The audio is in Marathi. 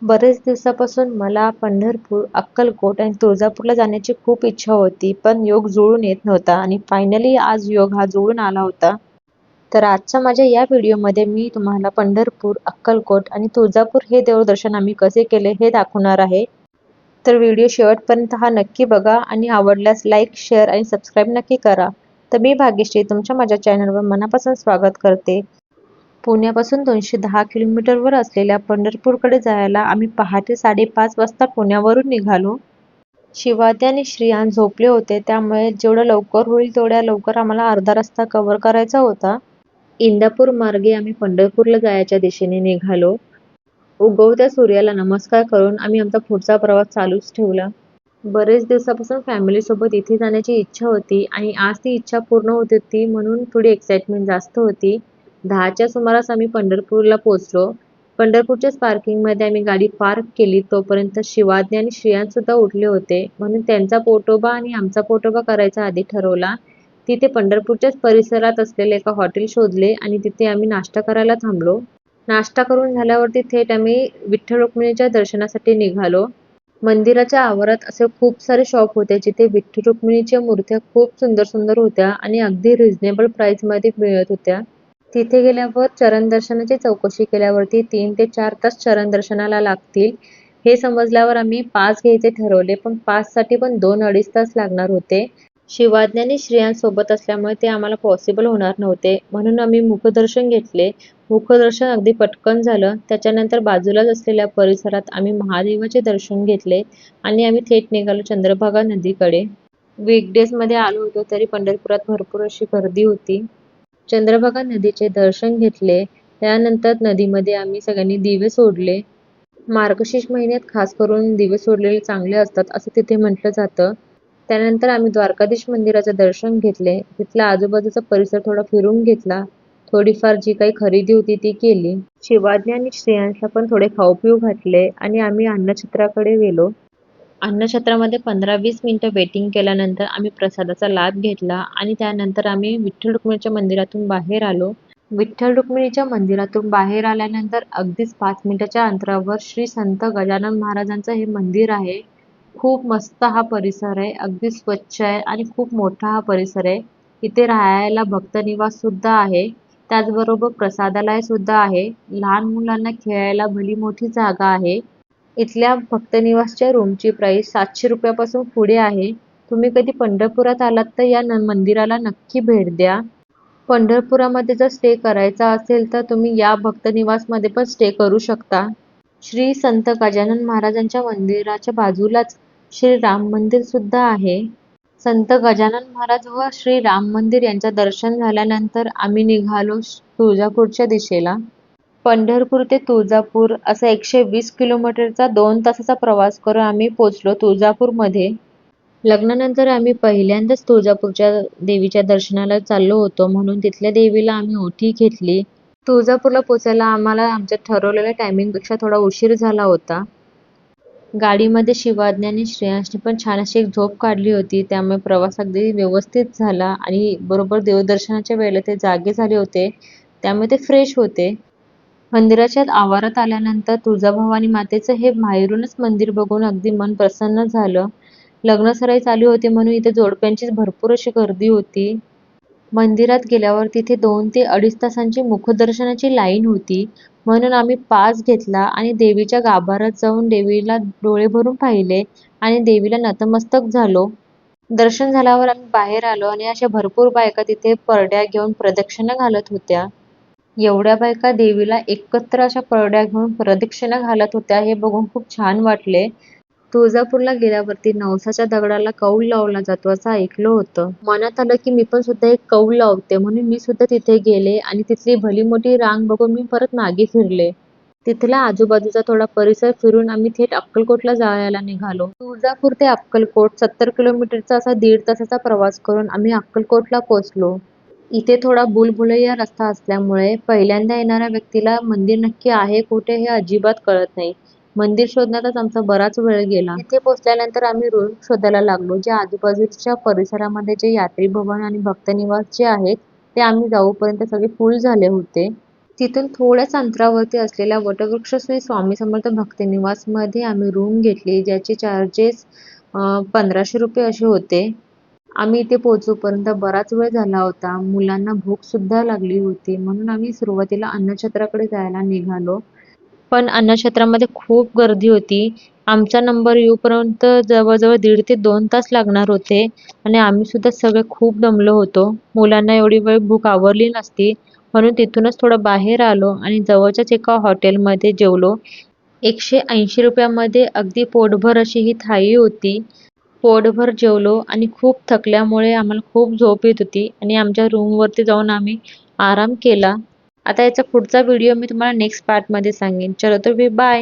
बरेच दिवसापासून मला पंढरपूर, अक्कलकोट आणि तुळजापूरला जाण्याची खूप इच्छा होती, पण योग जुळून येत नव्हता आणि फायनली आज योग हा जुळून आला होता. तर आजच्या माझ्या या व्हिडिओमध्ये मी तुम्हाला पंढरपूर, अक्कलकोट आणि तुळजापूर हे देवदर्शन आम्ही कसे केले हे दाखवणार आहे. तर व्हिडिओ शेवटपर्यंत हा नक्की बघा आणि आवडल्यास लाईक, शेअर आणि सबस्क्राईब नक्की करा. तर मी भाग्यश्री तुमच्या माझ्या चॅनलवर मनापासून स्वागत करते. पुण्यापासून 210 किलोमीटरवर असलेल्या पंढरपूरकडे जायला आम्ही पहाटे 5:30 वाजता पुण्यावरून निघालो. शिवाद्या आणि श्रियान झोपले होते, त्यामुळे जेवढं लवकर होईल तेवढ्या लवकर आम्हाला अर्धा रस्ता कव्हर करायचा होता. इंदापूर मार्गे आम्ही पंढरपूरला जायच्या दिशेने निघालो. उगवत्या सूर्याला नमस्कार करून आम्ही आमचा पुढचा प्रवास चालूच ठेवला. बरेच दिवसापासून फॅमिलीसोबत इथे जाण्याची इच्छा होती आणि आज ती इच्छा पूर्ण होत होती, म्हणून थोडी एक्साइटमेंट जास्त होती. 10च्या सुमारास आम्ही पंढरपूरला पोहोचलो. पंढरपूरच्याच पार्किंगमध्ये आम्ही गाडी पार्क केली. तोपर्यंत शिवाज्ञ आणि श्रेयांससुद्धा उठले होते, म्हणून त्यांचा पोटोबा आणि आमचा पोटोबा करायचा आधी ठरवला. तिथे पंढरपूरच्याच परिसरात असलेले एका हॉटेल शोधले आणि तिथे आम्ही नाश्ता करायला थांबलो. नाश्ता करून झाल्यावरती थेट आम्ही विठ्ठल रुक्मिणीच्या दर्शनासाठी निघालो. मंदिराच्या आवारात असे खूप सारे शॉप होते, जिथे विठ्ठल रुक्मिणीच्या मूर्त्या खूप सुंदर सुंदर होत्या आणि अगदी रिझनेबल प्राइसमध्ये मिळत होत्या. तिथे गेल्यावर चरण दर्शनाची चौकशी केल्यावरती 3 ते 4 तास चरण दर्शनाला लागतील हे समजल्यावर आम्ही पास घ्यायचे ठरवले, पण पाससाठी पण 2-2.5 तास लागणार होते. शिवाज्ञ आणि श्रेयांसोबत असल्यामुळे ते आम्हाला पॉसिबल होणार नव्हते, म्हणून आम्ही मुखदर्शन घेतले. मुखदर्शन अगदी पटकन झालं. त्याच्यानंतर बाजूलाच असलेल्या परिसरात आम्ही महादेवाचे दर्शन घेतले आणि आम्ही थेट निघालो चंद्रभागा नदीकडे. वीकडेजमध्ये आलो होतो तरी पंढरपुरात भरपूर अशी गर्दी होती. चंद्रभागा नदीचे दर्शन घेतले. त्यानंतर नदीमध्ये आम्ही सगळ्यांनी दिवे सोडले. मार्गशीर्ष महिन्यात खास करून दिवे सोडलेले चांगले असतात असं तिथे म्हटलं जातं. त्यानंतर आम्ही द्वारकाधीश मंदिराचं दर्शन घेतले. तिथला आजूबाजूचा परिसर थोडा फिरून घेतला. थोडीफार जी काही खरेदी होती ती केली. शिवाज्ञ आणि श्रेयांशला पण थोडे खाऊ-पिऊ घातले आणि आम्ही अन्नछत्राकडे गेलो. अन्नछत्रामध्ये 15-20 मिनिटं वेटिंग केल्यानंतर आम्ही प्रसादाचा लाभ घेतला आणि त्यानंतर आम्ही विठ्ठल रुक्मिणीच्या मंदिरातून बाहेर आलो. विठ्ठल रुक्मिणीच्या मंदिरातून बाहेर आल्यानंतर अगदीच 5 मिनिटाच्या अंतरावर श्री संत गजानन महाराजांचं हे मंदिर आहे. खूप मस्त हा परिसर आहे. अगदी स्वच्छ आहे आणि खूप मोठा हा परिसर आहे. इथे राहायला भक्तनिवास सुद्धा आहे. त्याचबरोबर प्रसादालय सुद्धा आहे. लहान मुलांना खेळायला भली मोठी जागा आहे. इथल्या भक्तनिवासच्या रूमची प्राइस 700 रुपयापासून पुढे आहे. तुम्ही कधी पंढरपुरात आलात तर या मंदिराला नक्की भेट द्या. पंढरपुरामध्ये जर स्टे करायचा असेल तर तुम्ही या भक्तनिवासमध्ये पण स्टे करू शकता. श्री संत गजानन महाराजांच्या मंदिराच्या बाजूलाच श्री राम मंदिर सुद्धा आहे. संत गजानन महाराज व श्री राम मंदिर यांचं दर्शन झाल्यानंतर आम्ही निघालो तुळजापूरच्या दिशेला. पंढरपूर ते तुळजापूर असा 120 किलोमीटरचा 2 तासाचा प्रवास करून आम्ही पोचलो तुळजापूरमध्ये. लग्नानंतर आम्ही पहिल्यांदाच तुळजापूरच्या देवीच्या दर्शनाला चाललो होतो, म्हणून तिथल्या देवीला आम्ही ओटी घेतली. तुळजापूरला पोचायला आम्हाला आमच्या ठरवलेल्या टायमिंगपेक्षा थोडा उशीर झाला होता. गाडीमध्ये शिवाज्ञ आणि श्रेयांशने पण छान अशी एक झोप काढली होती, त्यामुळे प्रवास अगदी व्यवस्थित झाला आणि बरोबर देवदर्शनाच्या वेळेला ते जागे झाले होते, त्यामुळे ते फ्रेश होते. मंदिराच्या आवारात आल्यानंतर तुळजाभवानी मातेचं हे बाहेरूनच मंदिर बघून अगदी मन प्रसन्न झालं. लग्नसराई चालू होती म्हणून इथे जोडप्यांची भरपूर अशी गर्दी होती. मंदिरात गेल्यावर तिथे 2 ते 2.5 तासांची मुखदर्शनाची लाईन होती, म्हणून आम्ही पास घेतला आणि देवीच्या गाभाऱ्यात जाऊन देवीला डोळे भरून पाहिले आणि देवीला नतमस्तक झालो. दर्शन झाल्यावर आम्ही बाहेर आलो आणि अशा भरपूर बायका तिथे परड्या घेऊन प्रदक्षिणा घालत होत्या. एवढ्या बायका देवीला एकत्र अशा परड्या घेऊन प्रदक्षिणा घालत होत्या हे बघून खूप छान वाटले. तुळजापूरला गेल्यावरती नवसाच्या दगडाला कौल लावला जातो असं ऐकलं होतं. मनात आलं की मी पण सुद्धा एक कौल लावते, म्हणून मी सुद्धा तिथे गेले आणि तिथली भली मोठी रांग बघून मी परत मागे फिरले. तिथला आजूबाजूचा थोडा परिसर फिरून आम्ही थेट अक्कलकोटला जायला निघालो. तुळजापूर ते अक्कलकोट 70 किलोमीटरचा असा 1.5 तासाचा प्रवास करून आम्ही अक्कलकोटला पोहोचलो. इथे थोडा भूलभुलैया रस्ता असल्यामुळे पहिल्यांदा येणाऱ्या व्यक्तीला मंदिर नक्की आहे कुठे हे अजिबात कळत नाही. मंदिर शोधण्यातच आमचा बराच वेळ गेला. तिथे पोहोचल्यानंतर आम्ही रूम शोधायला लागलो. जे आजूबाजूच्या परिसरामध्ये जे यात्री भवन आणि भक्तनिवास जे आहेत ते आम्ही जाऊपर्यंत सगळे फुल झाले होते. तिथून थोड्याच अंतरावरती असलेल्या वटवृक्ष श्री स्वामी समर्थ भक्ती निवासमध्ये आम्ही रूम घेतली, ज्याचे चार्जेस 1500 रुपये असे होते. आम्ही इथे पोहोचूपर्यंत बराच वेळ झाला होता. मुलांना भूक सुद्धा लागली होती, म्हणून आम्ही सुरुवातीला अन्नछत्राकडे जायला निघालो. पण अन्नछत्रामध्ये खूप गर्दी होती. आमचा नंबर येऊपर्यंत जवळजवळ 1.5 ते 2 तास लागणार होते आणि आम्ही सुद्धा सगळे खूप दमलो होतो. मुलांना एवढी वेळ भूक आवरली नसती, म्हणून तिथूनच थोडं बाहेर आलो आणि जवळच्याच एका हॉटेलमध्ये जेवलो. 180 रुपयामध्ये अगदी पोटभर अशी ही थाळी होती. पोटभर जेवलो आणि खूप थकल्यामुळे आम्हाला खूप झोप येत होती आणि आमच्या रूमवरती जाऊन आम्ही आराम केला. आता याचा पुढचा व्हिडिओ मी तुम्हाला नेक्स्ट पार्टमध्ये सांगेन. चलो तर बाय.